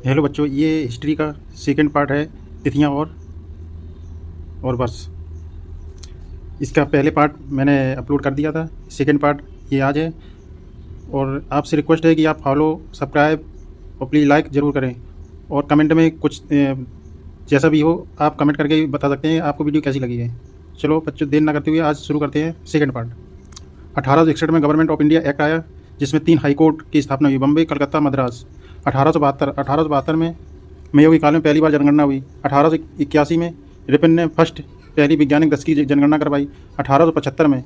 Hello बच्चों, ये history का सेकंड पार्ट है, तिथियां और वर्ष। इसका पहले पार्ट मैंने अपलोड कर दिया था, सेकंड पार्ट ये आज है। और आपसे रिक्वेस्ट है कि आप फॉलो, सब्सक्राइब और प्लीज़ लाइक ज़रूर करें। और कमेंट में कुछ जैसा भी हो आप कमेंट करके बता सकते हैं आपको वीडियो कैसी लगी है। चलो बच्चों, देर ना करते हुए आज शुरू करते हैं सेकंड पार्ट। 1861 में गवर्नमेंट ऑफ इंडिया एक्ट आया, जिसमें 3 हाई कोर्ट की स्थापना हुई, बम्बई, कलकत्ता, मद्रास। 1872 में मेयो के काल में पहली बार जनगणना हुई। 1881 में रिपन ने पहली वैज्ञानिक दस की जनगणना करवाई। 1875 में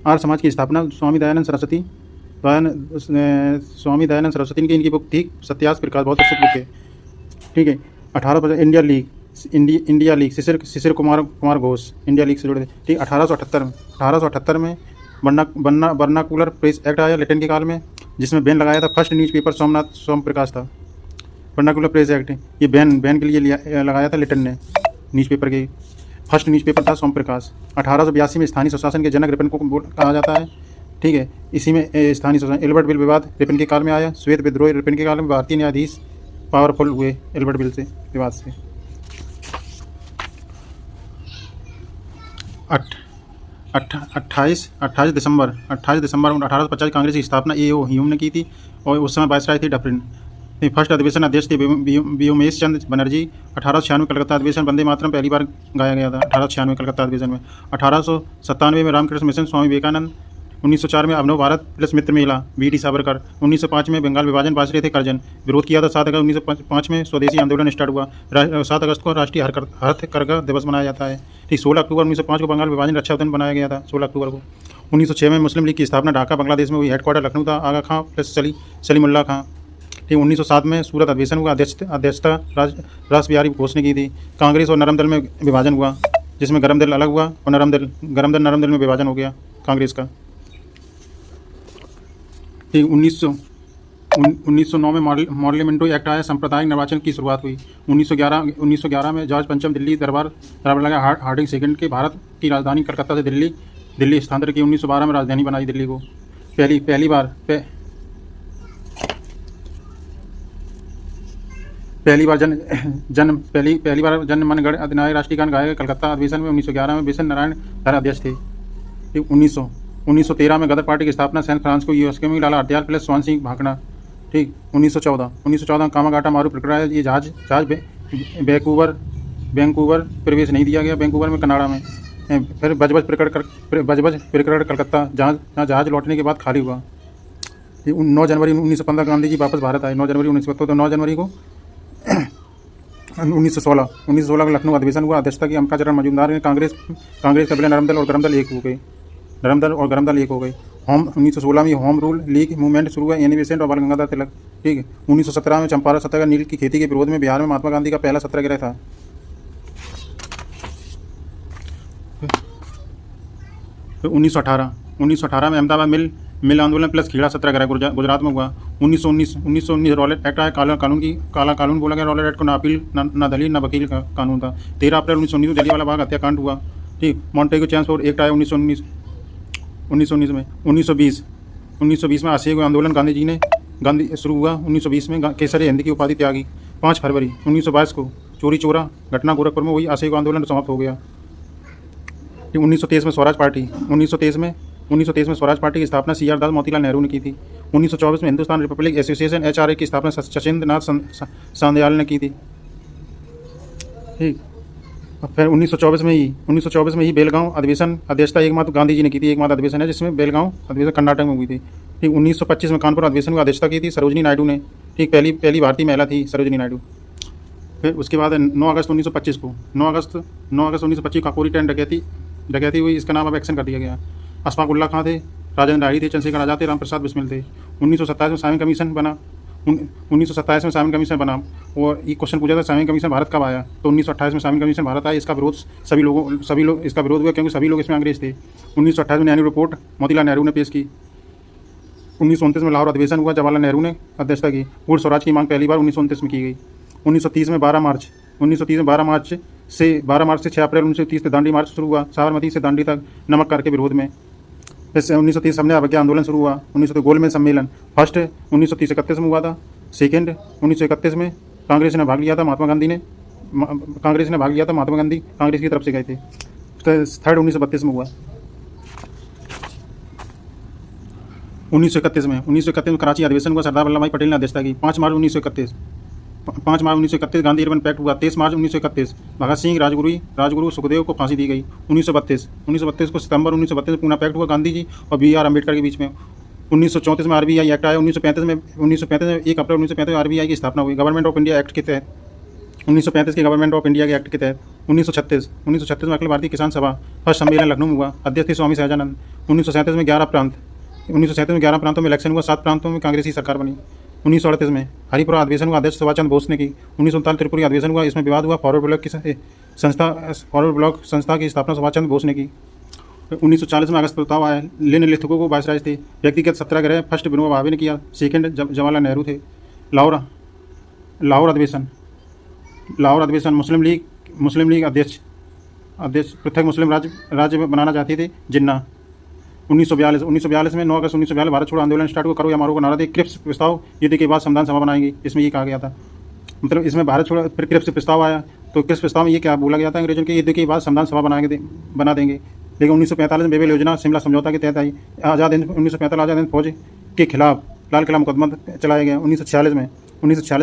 आर्य समाज की स्थापना स्वामी दयानंद सरस्वती की इनकी बुक थी सत्यास प्रकाश, बहुत प्रसिद्ध बुक है। ठीक है। 18 India league Shishir Kumar Ghosh India league से जुड़े थे। ठीक। 1878 में वर्नाकुलर प्रेस एक्ट आया लेटन के काल में, जिसमें बैन लगाया था। फर्स्ट न्यूज़पेपर सोम प्रकाश था। वर्नाकुलर प्रेस एक्ट ये बैन के लिए लगाया था लेटन ने। न्यूज़पेपर के फर्स्ट न्यूज़पेपर था सोम प्रकाश। 1882 में स्थानीय स्वशासन के जनक रिपन को कहा जाता है। ठीक है। इसी में स्थानीय स्वशासन एल्बर्ट बिल विवाद रिपन के काल में आया। श्वेत विद्रोह रिपन के काल में भारतीय न्यायाधीश पावरफुल हुए एल्बर्ट बिल से विवाद से। 28 दिसंबर 1850 कांग्रेस की स्थापना ए.ओ. ह्यूम ने की थी और उस समय वायसराय थे डफरिन। फर्स्ट अधिवेशन अध्यक्ष थे व्योमेश चंद्र बनर्जी। 1896 कलकत्ता अधिवेशन वंदे मातरम पहली बार गाया गया था। 1896 कलकत्ता अधिवेशन में। 1897 में रामकृष्ण मिशन स्वामी विवेकानंद। 1904 में अभिनव भारत प्लस मित्र मेला वी.डी. सावरकर। 1905 में बंगाल विभाजन वाजपेयी थे करजन, विरोध किया था। 7 अगस्त 1905 में स्वदेशी आंदोलन स्टार्ट हुआ। 7 अगस्त को राष्ट्रीय हथकरघा दिवस मनाया जाता है। ठीक। 16 अक्टूबर 1905 को बंगाल विभाजन रक्षा बंधन बनाया गया था। 16 अक्टूबर को। 1906 में मुस्लिम लीग की स्थापना ढाका बांग्लादेश में हुई। हेडक्वार्टर लखनऊ था। आगा खां प्लस सलीमुल्लाह खां। ठीक। 1907 में सूरत अधिवेशन हुआ। अध्यक्षता रास बिहारी घोष ने की थी। कांग्रेस और नरम दल में विभाजन हुआ, जिसमें गरम दल अलग हुआ और नरम दल में विभाजन हो गया कांग्रेस का। ठीक। 1909 में मॉडलिमेंटो एक्ट आया, सांप्रदायिक निर्वाचन की शुरुआत हुई। 1911 में जॉर्ज पंचम दिल्ली दरबार लगा। हार्डिंग सेकंड के भारत की राजधानी कलकत्ता से दिल्ली स्थानांतरित की। 1912 में राजधानी बनाई दिल्ली को। पहली बार जन मन गण अधिनायक राष्ट्रीय गान गाया गया कलकत्ता अधिवेशन में। 1911 में बिशन नारायण धारा अध्यक्ष थे। 1913 में गदर पार्टी की स्थापना सैन फ्रांसिस्को यूएसए में। लाला हरदयाल प्लस स्वान सिंह भाकना। ठीक। 1914 कामागाटा मारू प्रक्रिया। ये जहाज वैंकूवर प्रवेश नहीं दिया गया, वैंकूवर में कनाडा में। फिर बजबज प्रकरण कलकत्ता, जहाँ जहाज लौटने के बाद खाली हुआ। 9 जनवरी 1915 गांधी जी वापस भारत आए। 9 जनवरी 1916 को 1916 को लखनऊ अधिवेशन हुआ। अध्यक्षता की अमका चरण मजूमदार ने। कांग्रेस का विलय नरम दल और गरम दल एक हो गए। 1916 में होम रूल लीग मूवमेंट शुरू हुआ। एनी बेसेंट और बाल गंगाधर तिलक। ठीक है। 1917 में चंपारण सत्याग्रह नील की खेती के विरोध में बिहार में महात्मा गांधी का पहला सत्याग्रह था। फिर 1918 में अहमदाबाद मिल आंदोलन प्लस खेड़ा सत्याग्रह गुजरात में हुआ। 1919 रॉलेट एक्ट आया। काला कानून बोला गया। रॉलेट एक्ट को ना अपील ना दलील ना वकील का कानून था। 13 अप्रैल 1919 को जलियांवाला बाग हत्याकांड हुआ। ठीक। मॉन्टेगो चैंस फॉर एक्ट आया 1919 में। 1920 में असहयोग आंदोलन गांधी शुरू हुआ। 1920 में केसरी हिंद की उपाधि त्यागी। 5 फरवरी 1922 को चोरी चोरा घटना गोरखपुर में हुई। असहयोग आंदोलन समाप्त हो गया। 1923 में स्वराज पार्टी की स्थापना सी.आर. दास मोतीलाल नेहरू ने की थी। 1924 में हिंदुस्तान रिपब्लिक एसोसिएशन HRA की स्थापना सचिंद्र नाथ सांदयाल ने की थी। ठीक। फिर 1924 में ही बेलगांव अधिवेशन अध्यक्षता एकमात्र गांधी जी ने की थी। एकमात्र अधिवेशन है जिसमें बेलगांव अधिवेशन कर्नाटक में हुई थी। ठीक। 1925 में कानपुर अधिवेशन की अध्यक्षता की थी सरोजिनी नायडू ने। ठीक। पहली भारतीय महिला थी सरोजिनी नायडू। फिर उसके बाद 9 अगस्त 1925 काकोरी ट्रेन डकैती हुई। इसका नाम अब एक्शन कर दिया गया। अशफाक उल्ला खां थे, राजेंद्र राही थे, चंद्रशेखर आजाद थे, राम प्रसाद बिस्मिल थे। 1927 में साइमन कमीशन बना। 1927 में साइमन कमीशन बना और ये क्वेश्चन पूछा था साइमन कमीशन भारत कब आया, तो 1928 में साइमन कमीशन भारत आया। इसका विरोध सभी लोग इसका विरोध हुआ क्योंकि सभी लोग इसमें अंग्रेज थे। 1928 में नैनी रिपोर्ट मोतीलाल नेहरू ने पेश की। 1929 में लाहौर अधिवेशन हुआ। जवाहरलाल नेहरू ने अध्यक्षता की। पूर्ण स्वराज की मांग पहली बार 1929 में की गई। 1930 में 12 मार्च से 6 अप्रैल 1930 से दांडी मार्च शुरू हुआ। साबरमती से दांडी तक नमक कर के विरोध में। फिर 1930 समन्वय अवज्ञा आंदोलन शुरू हुआ। 1930 गोलमेज सम्मेलन फर्स्ट 1930-31 में हुआ था। सेकेंड 1931 में कांग्रेस ने भाग लिया था, महात्मा गांधी ने कांग्रेस ने भाग लिया था, महात्मा गांधी कांग्रेस की तरफ से गए थे। थर्ड 1932 में हुआ। 1931 में कराची अधिवेशन हुआ, सरदार वल्लभ भाई पटेल ने अध्यक्षता की। 5 मार्च 1931 गांधी अर्बन पैक्ट हुआ। 23 मार्च 1931 भगत सिंह, राजगुरु सुखदेव को फांसी दी गई। 1932 को सितंबर 1932 में पूना पैक्ट हुआ गांधी जी और BR अम्बेडकर के बीच में। 1934 में RBI एक्ट आया। 1935 में 1 अप्रैल 1935 में RBI की स्थापना हुई गवर्नमेंट ऑफ इंडिया एक्ट के तहत। 1935 के गवर्नमेंट ऑफ इंडिया के एक्ट के तहत। 1936 में अखिल भारतीय किसान सभा फर्स्ट सम्मेलन लखनऊ में हुआ। अध्यक्ष थे स्वामी सहजानंद। 1937 में 11 प्रांतों में इलेक्शन हुआ। 7 प्रांतों में कांग्रेस की सरकार बनी। 1938 में हरिपुरा अधिवेशन हुआ, अध्यक्ष सुभाष चंद्र बोस ने की। 1939 त्रिपुरी अधिवेशन हुआ, इसमें विवाद हुआ। फॉरवर्ड ब्लॉक संस्था की स्थापना सुभाष चंद्र बोस ने की। 1940 में अगस्त प्रस्ताव आया, लेन लेथुको को वायसराय थे। व्यक्तिगत सत्याग्रह फर्स्ट विनोबा भावे ने किया, सेकेंड जवाहरलाल नेहरू थे। लाहौर अधिवेशन मुस्लिम लीग अध्यक्ष पृथक मुस्लिम राज्य बनाना चाहते थे जिन्ना। 1942 में 9 अगस्त 1942 भारत छोड़ो आंदोलन स्टार्ट हुआ, करो या मारो का नारा दे। क्रिप्स प्रस्ताव युद्ध के बाद संविधान सभा बनाएंगे, इसमें ये कहा गया था। मतलब इसमें भारत छोड़ो, फिर क्रिप्स प्रस्ताव आया, तो क्रिप्स प्रस्ताव में ये क्या बोला गया था, अंग्रेजों के युद्ध के बाद संविधान सभा बना देंगे। लेकिन 1945 में बेबेल योजना शिमला समझौता के तहत आई। 1945 आज़ाद हिंद फौज के खिलाफ लाल किला मुकदमा चलाया गया। 1946 में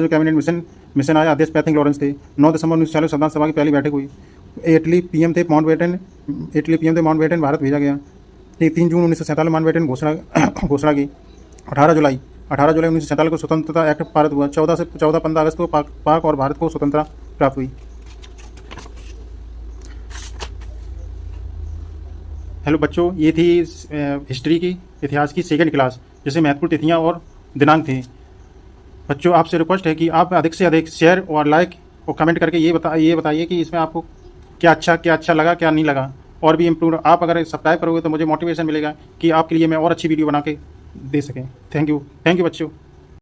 कैबिनेट मिशन आया, अध्यक्ष पैथिंग लॉरेंस थे। 9 दिसंबर 1946 संविधान सभा की पहली बैठक हुई। इटली पीएम थे माउंटबेटन भारत भेजा गया। 3 जून 1947 माउंटबेटन घोषणा की। 18 जुलाई 1947 को स्वतंत्रता एक्ट पारित हुआ। 14-15 अगस्त को पाक और भारत को स्वतंत्रता प्राप्त हुई। हेलो बच्चों, ये थी हिस्ट्री की, इतिहास की सेकंड क्लास, जिसमें महत्वपूर्ण तिथियाँ और दिनांक थे। बच्चों, आपसे रिक्वेस्ट है कि आप अधिक से अधिक शेयर और लाइक और कमेंट करके ये बताइए कि इसमें आपको क्या अच्छा लगा, क्या नहीं लगा। और भी इम्प्रूव आप अगर सब्सक्राइब करोगे तो मुझे मोटिवेशन मिलेगा कि आपके लिए मैं और अच्छी वीडियो बना के दे सकें। थैंक यू बच्चों।